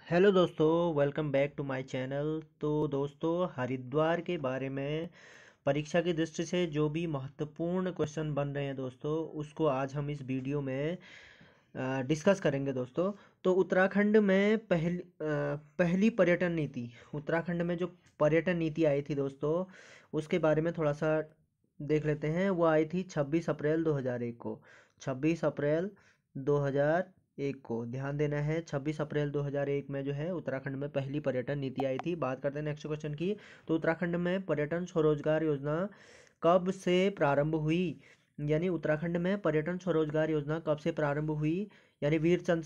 Hello दोस्तों, welcome back to my channel. तो दोस्तों, हरिद्वार के बारे में परीक्षा की दृष्टि से जो भी महत्वपूर्ण क्वेश्चन बन रहे हैं दोस्तों, उसको आज हम इस वीडियो में डिस्कस करेंगे दोस्तों। तो उत्तराखंड में पहली पर्यटन नीति, उत्तराखंड में जो पर्यटन नीति आई थी दोस्तों, उसके बारे में थोड़ा सा देख लेते हैं। वो आई थी 26 अप्रैल 2001 को। 26 अप्रैल 2001 को ध्यान देना है। 26 अप्रैल 2001 में जो है उत्तराखंड में पहली पर्यटन नीति आई थी। बात करते हैं नेक्स्ट क्वेश्चन की। तो उत्तराखंड में पर्यटन स्वरोजगार योजना कब से प्रारंभ हुई? यानी उत्तराखंड में पर्यटन स्वरोजगार योजना कब से प्रारंभ हुई? यानी वीर चंद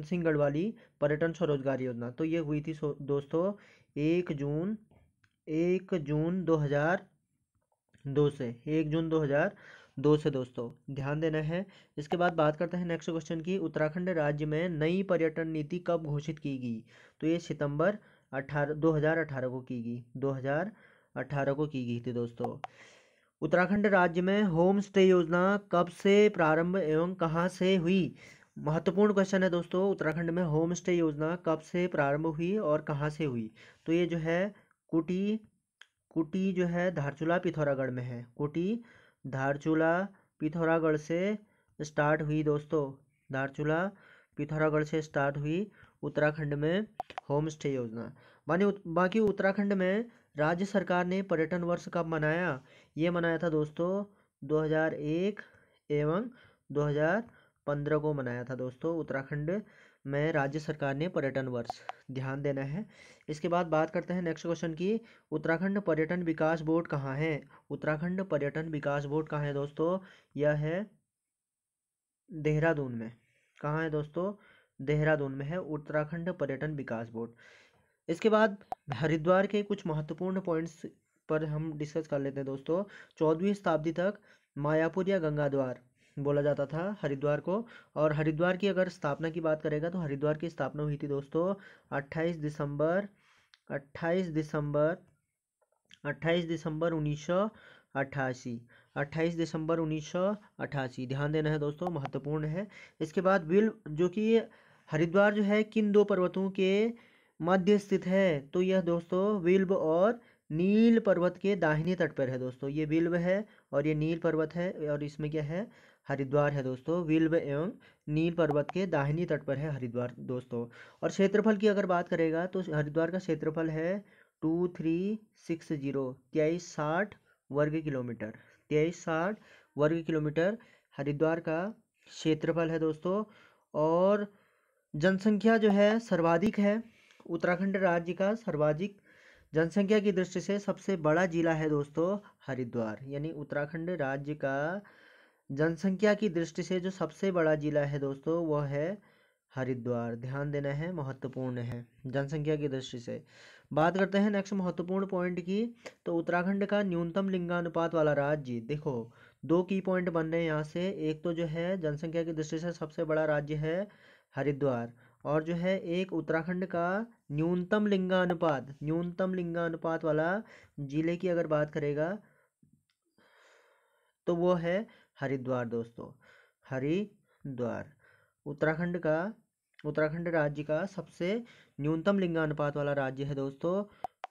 सिंह गढ़वाली पर्यटन स्वरोजगार योजना। तो ये हुई थी दोस्तों 1 जून 1 जून 2002 से 1 जून 2002 से दोस्तों, ध्यान देना है। इसके बाद बात करते हैं नेक्स्ट क्वेश्चन की। उत्तराखंड राज्य में नई पर्यटन नीति कब घोषित की गई? तो ये सितंबर 2018 को की गई। 2018 को की गई थी दोस्तों। उत्तराखंड राज्य में होम स्टे योजना कब से प्रारंभ एवं कहाँ से हुई? महत्वपूर्ण क्वेश्चन है दोस्तों। उत्तराखंड में होम स्टे योजना कब से प्रारंभ हुई और कहाँ से हुई? तो ये जो है कुटी कुटी जो है धारचूला पिथौरागढ़ में है। कुटी धारचूला पिथौरागढ़ से स्टार्ट हुई दोस्तों। धारचूला पिथौरागढ़ से स्टार्ट हुई उत्तराखंड में होम स्टे योजना। बाकी उत्तराखंड में राज्य सरकार ने पर्यटन वर्ष कब मनाया? ये मनाया था दोस्तों 2001 एवं 2015 को मनाया था दोस्तों। उत्तराखंड में राज्य सरकार ने पर्यटन वर्ष, ध्यान देना है। इसके बाद बात करते हैं नेक्स्ट क्वेश्चन की। उत्तराखंड पर्यटन विकास बोर्ड कहाँ है? उत्तराखंड पर्यटन विकास बोर्ड कहाँ है दोस्तों? यह है देहरादून में। कहाँ है दोस्तों? देहरादून में है उत्तराखंड पर्यटन विकास बोर्ड। इसके बाद हरिद्वार के कुछ महत्वपूर्ण पॉइंट्स पर हम डिस्कस कर लेते हैं दोस्तों। 14वीं शताब्दी तक मायापुर या गंगा द्वार बोला जाता था हरिद्वार को। और हरिद्वार की अगर स्थापना की बात करेगा तो हरिद्वार की स्थापना हुई थी दोस्तों 28 दिसंबर 28 दिसंबर 28 दिसंबर 1988। 28 दिसंबर 1988, ध्यान देना है दोस्तों, महत्वपूर्ण है। इसके बाद विल्व, जो कि हरिद्वार जो है किन दो पर्वतों के मध्य स्थित है? तो यह दोस्तों विल्व और नील पर्वत के दाहिने तट पर है दोस्तों। ये विल्व है और ये नील पर्वत है, और इसमें क्या है? हरिद्वार है दोस्तों। विल्व एवं नील पर्वत के दाहिनी तट पर है हरिद्वार दोस्तों। और क्षेत्रफल की अगर बात करेगा तो हरिद्वार का क्षेत्रफल है 2360 2360 वर्ग किलोमीटर। 2360 वर्ग किलोमीटर हरिद्वार का क्षेत्रफल है दोस्तों। और जनसंख्या जो है सर्वाधिक है। उत्तराखंड राज्य का सर्वाधिक जनसंख्या की दृष्टि से सबसे बड़ा जिला है दोस्तों हरिद्वार। यानी उत्तराखंड राज्य का जनसंख्या की दृष्टि से जो सबसे बड़ा जिला है दोस्तों, वह है हरिद्वार। ध्यान देना है, महत्वपूर्ण है जनसंख्या की दृष्टि से। बात करते हैं नेक्स्ट महत्वपूर्ण पॉइंट की। तो उत्तराखंड का न्यूनतम लिंगानुपात वाला राज्य, देखो दो की पॉइंट बन रहे हैं यहाँ से। एक तो जो है जनसंख्या की दृष्टि से सबसे बड़ा राज्य है हरिद्वार, और जो है एक उत्तराखंड का न्यूनतम लिंगानुपात वाला जिले की अगर बात करेगा तो वो है हरिद्वार दोस्तों। हरिद्वार उत्तराखंड राज्य का सबसे न्यूनतम लिंगानुपात वाला राज्य है दोस्तों,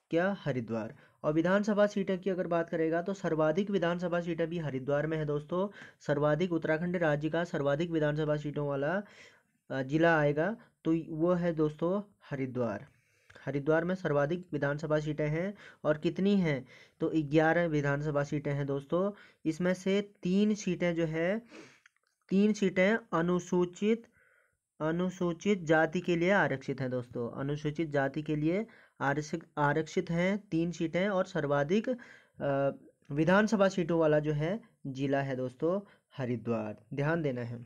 क्या? हरिद्वार। और विधानसभा सीटें की अगर बात करेगा तो सर्वाधिक विधानसभा सीटें भी हरिद्वार में है दोस्तों। सर्वाधिक उत्तराखंड राज्य का सर्वाधिक विधानसभा सीटों वाला जिला आएगा तो वो है दोस्तों हरिद्वार। हरिद्वार में सर्वाधिक विधानसभा सीटें हैं। और कितनी हैं? तो 11 विधानसभा सीटें हैं दोस्तों। इसमें से 3 सीटें अनुसूचित जाति के लिए आरक्षित हैं दोस्तों। अनुसूचित जाति के लिए आरक्षित हैं 3 सीटें। और सर्वाधिक विधानसभा सीटों वाला जो है जिला है दोस्तों हरिद्वार। ध्यान देना है।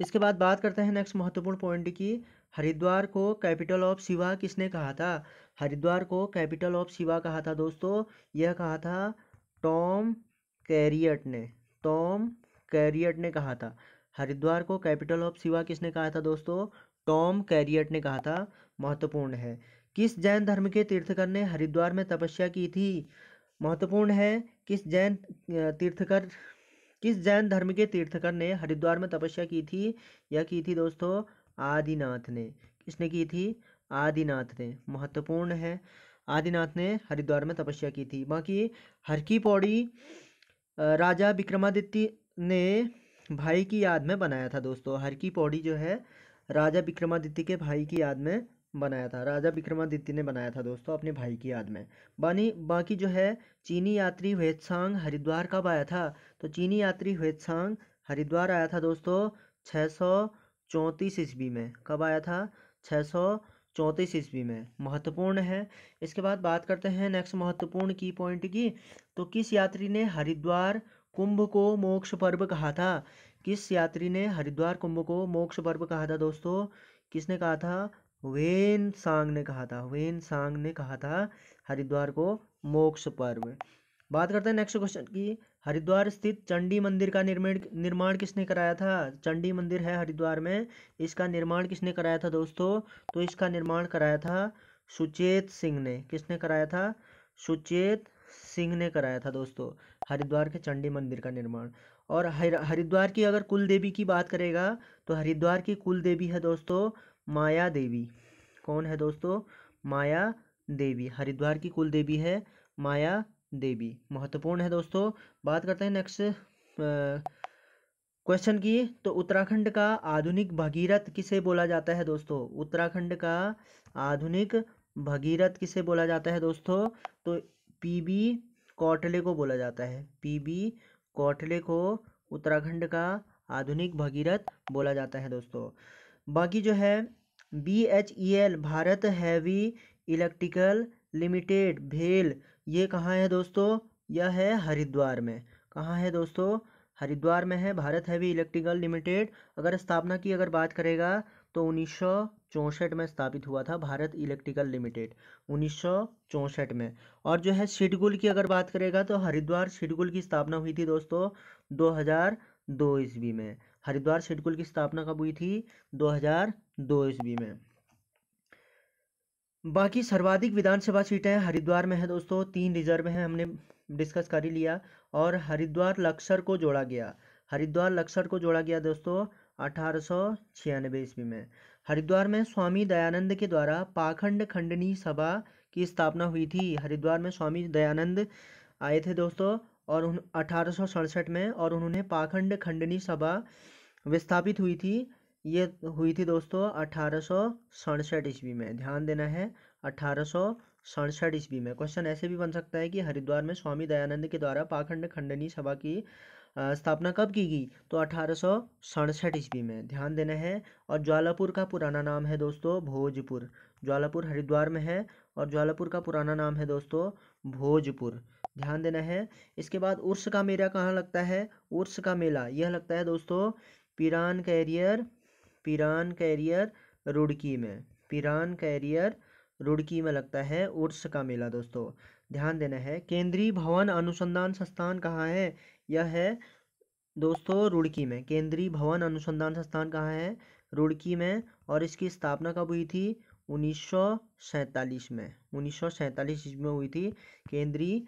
इसके बाद बात करते हैं नेक्स्ट महत्वपूर्ण पॉइंट की। हरिद्वार को कैपिटल ऑफ शिवा किसने कहा था? हरिद्वार को कैपिटल ऑफ शिवा कहा था दोस्तों, यह कहा था टॉम कैरियट ने। टॉम कैरियट ने कहा था। हरिद्वार को कैपिटल ऑफ शिवा किसने कहा था दोस्तों? टॉम कैरियट ने कहा था। महत्वपूर्ण है। किस जैन धर्म के तीर्थकर ने हरिद्वार में तपस्या की थी? महत्वपूर्ण है। तीर्थकर किस जैन धर्म के तीर्थकर ने हरिद्वार में तपस्या की थी? यह की थी दोस्तों आदिनाथ ने। किसने की थी? आदिनाथ ने। महत्वपूर्ण है। आदिनाथ ने हरिद्वार में तपस्या की थी। बाकी हर की पौड़ी राजा विक्रमादित्य ने भाई की याद में बनाया था दोस्तों। हर की पौड़ी जो है राजा विक्रमादित्य के भाई की याद में बनाया था। राजा विक्रमादित्य ने बनाया था दोस्तों अपने भाई की याद में। बाकी जो है चीनी यात्री हुएत्सांग हरिद्वार कब आया था? तो चीनी यात्री हुएत्सांग हरिद्वार आया था दोस्तों 634 ईस्वी में। कब आया था? 634 ईस्वी में। महत्वपूर्ण है। इसके बाद बात करते हैं नेक्स्ट महत्वपूर्ण की पॉइंट की। तो किस यात्री ने हरिद्वार कुंभ को मोक्ष पर्व कहा था? किस यात्री ने हरिद्वार कुंभ को मोक्ष पर्व कहा था दोस्तों? किसने कहा था? वेन सांग ने कहा था। वेन सांग ने कहा था हरिद्वार को मोक्ष पर्व। बात करते हैं नेक्स्ट क्वेश्चन की। हरिद्वार स्थित चंडी मंदिर का निर्माण किसने कराया था? चंडी मंदिर है हरिद्वार में, इसका निर्माण किसने कराया था दोस्तों? तो इसका निर्माण कराया था सुचेत सिंह ने। किसने कराया था? सुचेत सिंह ने कराया था दोस्तों हरिद्वार के चंडी मंदिर का निर्माण। और हरिद्वार की अगर कुल देवी की बात करेगा तो हरिद्वार की कुल देवी है दोस्तों माया देवी। कौन है दोस्तों? माया देवी। हरिद्वार की कुल देवी है माया देवी। महत्वपूर्ण है दोस्तों। बात करते हैं नेक्स्ट क्वेश्चन की। तो उत्तराखंड का आधुनिक भगीरथ किसे बोला जाता है दोस्तों? उत्तराखंड का आधुनिक भगीरथ किसे बोला जाता है दोस्तों? तो पीबी कोटले को बोला जाता है। पीबी कोटले को उत्तराखंड का आधुनिक भगीरथ बोला जाता है दोस्तों। बाकी जो है BHEL Bharat heavy electrical limited भेल, ये कहाँ है दोस्तों? यह है हरिद्वार में। कहाँ है दोस्तों? हरिद्वार में है भारत हैवी इलेक्ट्रिकल लिमिटेड। अगर स्थापना की अगर बात करेगा तो 1964 में स्थापित हुआ था भारत इलेक्ट्रिकल लिमिटेड, 1964 में। और जो है सिडकुल की अगर बात करेगा तो हरिद्वार सिडकुल की स्थापना हुई थी दोस्तों 2002 ईस्वी में। हरिद्वार सिडकुल की स्थापना कब हुई थी? 2002 ईस्वी में। बाकी सर्वाधिक विधानसभा सीटें हरिद्वार में है दोस्तों, 3 रिजर्व हैं, हमने डिस्कस कर ही लिया। और हरिद्वार लक्सर को जोड़ा गया। हरिद्वार लक्सर को जोड़ा गया दोस्तों 1896 ईस्वी में। हरिद्वार में स्वामी दयानंद के द्वारा पाखंड खंडनी सभा की स्थापना हुई थी। हरिद्वार में स्वामी दयानंद आए थे दोस्तों और 1867 में, और उन्होंने पाखंड खंडनी सभा विस्थापित हुई थी। ये हुई थी दोस्तों 1867 ईस्वी में। ध्यान देना है 1867 ईस्वी में। क्वेश्चन ऐसे भी बन सकता है कि हरिद्वार में स्वामी दयानंद के द्वारा पाखंड खंडनी सभा की स्थापना कब की गई? तो 1867 ईस्वी में। ध्यान देना है। और ज्वालापुर का पुराना नाम है दोस्तों भोजपुर। ज्वालापुर हरिद्वार में है और ज्वालापुर का पुराना नाम है दोस्तों भोजपुर। ध्यान देना है। इसके बाद उर्स का मेला कहाँ लगता है? उर्स का मेला यह लगता है दोस्तों पिरान कैरियर रुड़की में। पिरान कैरियर रुड़की में लगता है उर्स का मेला दोस्तों। ध्यान देना है। केंद्रीय भवन अनुसंधान संस्थान कहाँ है? यह है दोस्तों रुड़की में। केंद्रीय भवन अनुसंधान संस्थान कहाँ है? रुड़की में। और इसकी स्थापना कब हुई थी? 1947 में। 1947 ईस्वी में हुई थी केंद्रीय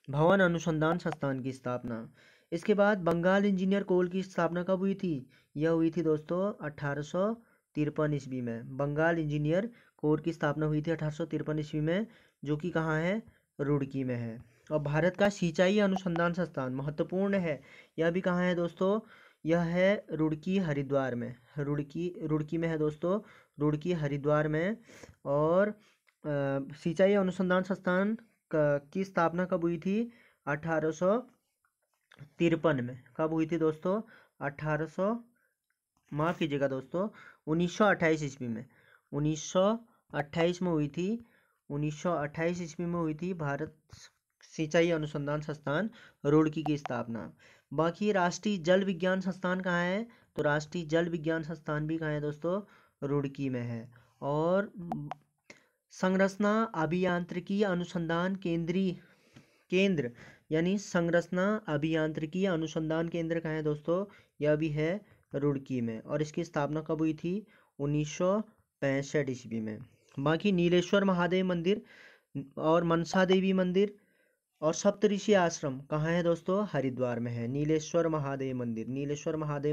भवन अनुसंधान संस्थान की स्थापना। इसके बाद बंगाल इंजीनियर कोल की स्थापना कब हुई थी? यह हुई थी दोस्तों 1853 ईस्वी में। बंगाल इंजीनियर कोर की स्थापना हुई थी 1853 ईस्वी में, जो कि कहाँ है? रुड़की में है। और भारत का सिंचाई अनुसंधान संस्थान महत्वपूर्ण है, यह भी कहाँ है दोस्तों? यह है रुड़की हरिद्वार में। रुड़की में है दोस्तों, रुड़की हरिद्वार में। और सिंचाई अनुसंधान संस्थान की स्थापना कब हुई थी? 1853 में। कब हुई थी दोस्तों? माफ़ कीजिएगा दोस्तों 1928 ईस्वी में। 1928 में हुई थी। 1928 ईस्वी में हुई थी भारत सिंचाई अनुसंधान संस्थान रुड़की की स्थापना। बाकी राष्ट्रीय जल विज्ञान संस्थान कहाँ है? तो राष्ट्रीय जल विज्ञान संस्थान भी कहाँ है दोस्तों? रुड़की में है। और संरचना अभियांत्रिकी अनुसंधान केंद्र यानी संरचना अभियांत्रिकी अनुसंधान केंद्र कहाँ है दोस्तों? यह भी है रुड़की में। और इसकी स्थापना कब हुई थी? 1965 ईस्वी में। बाकी नीलेश्वर महादेव मंदिर और मनसा देवी मंदिर और सप्तऋषि आश्रम कहाँ है दोस्तों? हरिद्वार में है। नीलेश्वर महादेव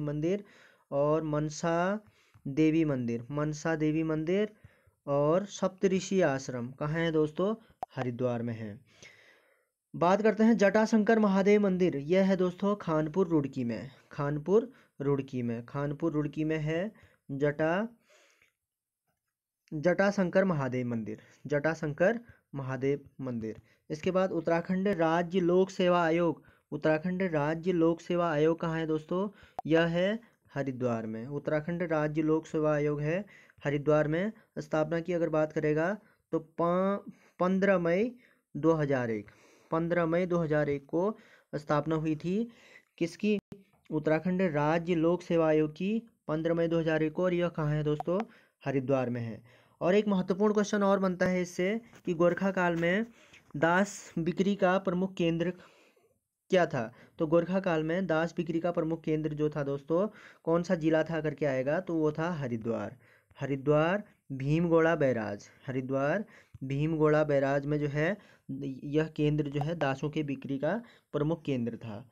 मंदिर और मनसा देवी मंदिर, मनसा देवी मंदिर और सप्तऋषि आश्रम कहाँ है दोस्तों? हरिद्वार में है। बात करते हैं जटाशंकर महादेव मंदिर, यह है दोस्तों खानपुर रुड़की में, खानपुर रुड़की में, खानपुर रुड़की में है जटाशंकर महादेव मंदिर, जटाशंकर महादेव मंदिर। इसके बाद उत्तराखंड राज्य लोक सेवा आयोग, उत्तराखंड राज्य लोक सेवा आयोग कहाँ है दोस्तों? यह है हरिद्वार में, उत्तराखंड राज्य लोक सेवा आयोग है हरिद्वार में। स्थापना की अगर बात करेगा तो 15 मई 2001, 15 मई 2001 को स्थापना हुई थी। किसकी? उत्तराखंड राज्य लोक सेवा आयोग की, 15 मई 2001 को। और यह कहाँ है दोस्तों? हरिद्वार में है। और एक महत्वपूर्ण क्वेश्चन और बनता है इससे कि गोरखा काल में दास बिक्री का प्रमुख केंद्र क्या था? तो गोरखा काल में दास बिक्री का प्रमुख केंद्र जो था दोस्तों, कौन सा जिला था करके आएगा तो वो था हरिद्वार, हरिद्वार भीमगोड़ा बैराज, हरिद्वार भीमगोड़ा बैराज में जो है यह केंद्र जो है दासों के बिक्री का प्रमुख केंद्र था।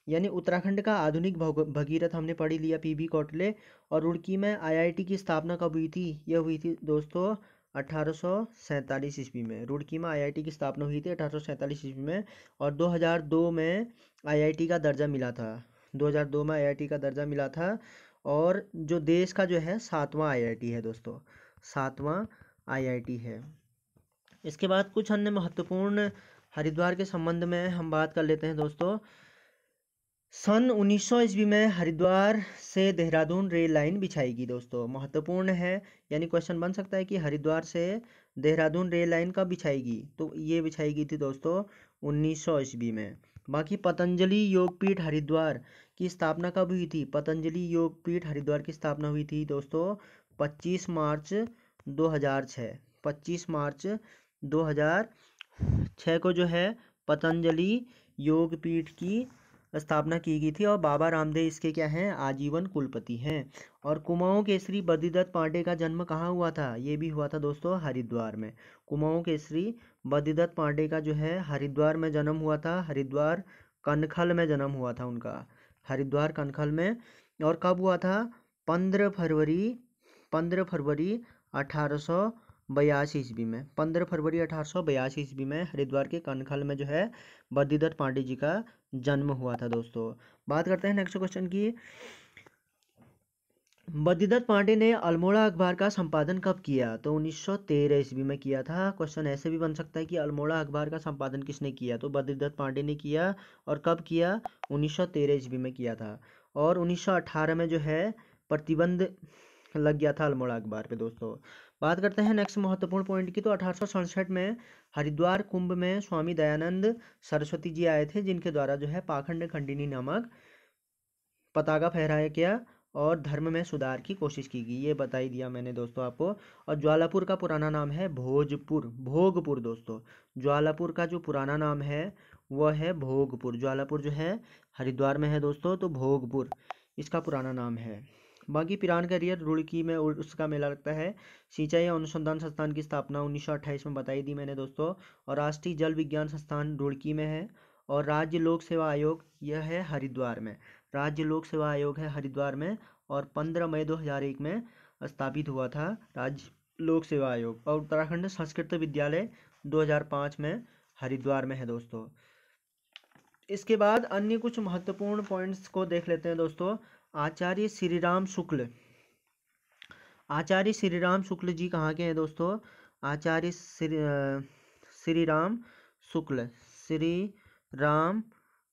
यानी उत्तराखंड का आधुनिक भगीरथ हमने पढ़ लिया, पीबी कोटले। और रुड़की में आईआईटी की स्थापना कब हुई थी? यह हुई थी दोस्तों 1847 ईस्वी में, रुड़की में आईआईटी की स्थापना हुई थी 1847 ईस्वी में। और 2002 में आईआईटी का दर्जा मिला था, 2002 में आईआईटी का दर्जा मिला था। और जो देश का जो है 7वां आईआईटी है दोस्तों, 7वां आईआईटी है। इसके बाद कुछ अन्य महत्वपूर्ण हरिद्वार के संबंध में हम बात कर लेते हैं दोस्तों। सन 1900 ईस्वी में हरिद्वार से देहरादून रेल लाइन बिछाई गई दोस्तों, महत्वपूर्ण है। यानी क्वेश्चन बन सकता है कि हरिद्वार से देहरादून रेल लाइन कब बिछाएगी? तो ये बिछाई गई थी दोस्तों 1900 ईस्वी में। बाकी पतंजलि योगपीठ हरिद्वार की स्थापना कब हुई थी? पतंजलि योगपीठ हरिद्वार की स्थापना हुई थी दोस्तों 25 मार्च 2006, 25 मार्च 2006 को जो है पतंजलि योगपीठ की स्थापना की गई थी। और बाबा रामदेव इसके क्या हैं? आजीवन कुलपति हैं। और कुमाऊं केसरी बद्रीदत्त पांडे का जन्म कहाँ हुआ था? ये भी हुआ था दोस्तों हरिद्वार में। कुमाऊं केसरी बद्रीदत्त पांडे का जो है हरिद्वार में जन्म हुआ था, हरिद्वार कनखल में जन्म हुआ था उनका, हरिद्वार कनखल में। और कब हुआ था? 15 फरवरी 1882 ईस्वी में, 15 फरवरी 1882 ईस्वी में हरिद्वार के कनखल में जो है बद्रीदत्त पांडे जी का जन्म हुआ था दोस्तों। बात करते हैं नेक्स्ट क्वेश्चन की। बद्रीदत्त पांडे ने अल्मोड़ा अखबार का संपादन कब किया? तो 1913 ईस्वी में किया था। क्वेश्चन ऐसे भी बन सकता है कि अल्मोड़ा अखबार का संपादन किसने किया? तो बद्रीदत्त पांडे ने किया। और कब किया? 1913 ईस्वी में किया था। और 1918 में जो है प्रतिबंध लग गया था अल्मोड़ा अखबार पे दोस्तों। बात करते हैं नेक्स्ट महत्वपूर्ण पॉइंट की। तो 1867 में हरिद्वार कुंभ में स्वामी दयानंद सरस्वती जी आए थे, जिनके द्वारा जो है पाखंड खंडिनी नामक पताका फहराया गया और धर्म में सुधार की कोशिश की गई। ये बता ही दिया मैंने दोस्तों आपको। और ज्वालापुर का पुराना नाम है भोजपुर, भोगपुर दोस्तों। ज्वालापुर का जो पुराना नाम है वह है भोगपुर। ज्वालापुर जो है हरिद्वार में है दोस्तों, तो भोगपुर इसका पुराना नाम है। बाकी पिरान कैरियर रुड़की में उसका मेला लगता है। सिंचाई अनुसंधान संस्थान की स्थापना 1928 में बताई दी मैंने दोस्तों। और राष्ट्रीय जल विज्ञान संस्थान रुड़की में है। और राज्य लोक सेवा आयोग यह है हरिद्वार में, राज्य लोक सेवा आयोग है हरिद्वार में। और 15 मई 2001 में स्थापित हुआ था राज्य लोक सेवा आयोग। और उत्तराखंड संस्कृत विद्यालय 2005 में हरिद्वार में है दोस्तों। इसके बाद अन्य कुछ महत्वपूर्ण पॉइंट्स को देख लेते हैं दोस्तों। आचार्य श्रीराम शुक्ल, आचार्य श्रीराम शुक्ल जी कहाँ के हैं दोस्तों? आचार्य श्रीराम शुक्ल, श्री राम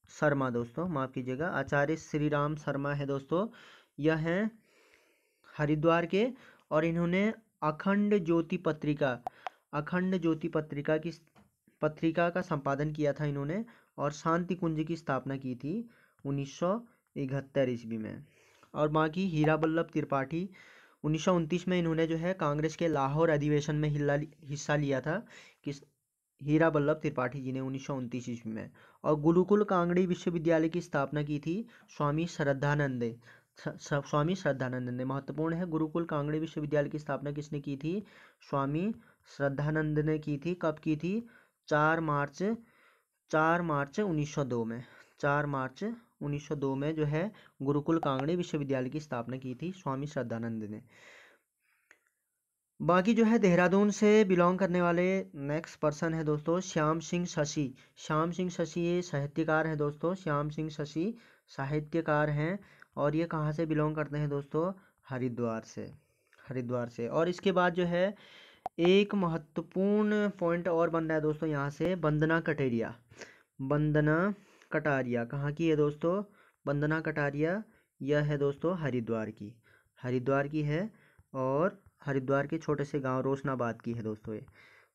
शर्मा दोस्तों, माफ़ कीजिएगा, आचार्य श्रीराम शर्मा है दोस्तों। यह हैं हरिद्वार के। और इन्होंने अखंड ज्योति पत्रिका, अखंड ज्योति पत्रिका का संपादन किया था इन्होंने। और शांति कुंज की स्थापना की थी 1971 ईस्वी में। और बाकी हीरा बल्लभ त्रिपाठी 1929 में इन्होंने जो है कांग्रेस के लाहौर अधिवेशन में हिस्सा लिया था, किस हीरा बल्लभ त्रिपाठी जी ने 1929 ईस्वी में। और गुरुकुल कांगड़ी विश्वविद्यालय की स्थापना की थी स्वामी श्रद्धानंद ने। महत्वपूर्ण है, गुरुकुल कांगड़ी विश्वविद्यालय की स्थापना किसने की थी? स्वामी श्रद्धानंद ने की थी। कब की थी? 4 मार्च 1902 में, 4 मार्च 1902 में जो है गुरुकुल कांगड़ी विश्वविद्यालय की स्थापना की थी स्वामी श्रद्धानंद ने। बाकी जो है देहरादून से बिलोंग करने वाले नेक्स्ट पर्सन है दोस्तों श्याम सिंह शशि। श्याम सिंह शशि ये साहित्यकार हैं दोस्तों, श्याम सिंह शशि साहित्यकार हैं और ये कहाँ से बिलोंग करते हैं दोस्तों, हरिद्वार से, हरिद्वार से। और इसके बाद जो है एक महत्वपूर्ण पॉइंट और बन रहा है दोस्तों यहाँ से, वंदना कटारिया। वंदना कटारिया कहाँ की है दोस्तों, वंदना कटारिया यह है दोस्तों हरिद्वार की, हरिद्वार की है और हरिद्वार के छोटे से गांव रोशनाबाद की है दोस्तों, ये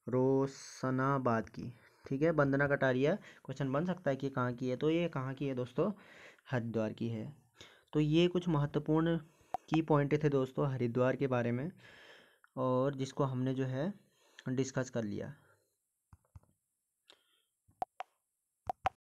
रोशनाबाद की। ठीक है, वंदना कटारिया क्वेश्चन बन सकता है कि कहाँ की है, तो ये कहाँ की है दोस्तों, हरिद्वार की है। तो ये कुछ महत्वपूर्ण की पॉइंट थे दोस्तों हरिद्वार के बारे में और जिसको हमने जो है डिस्कस कर लिया।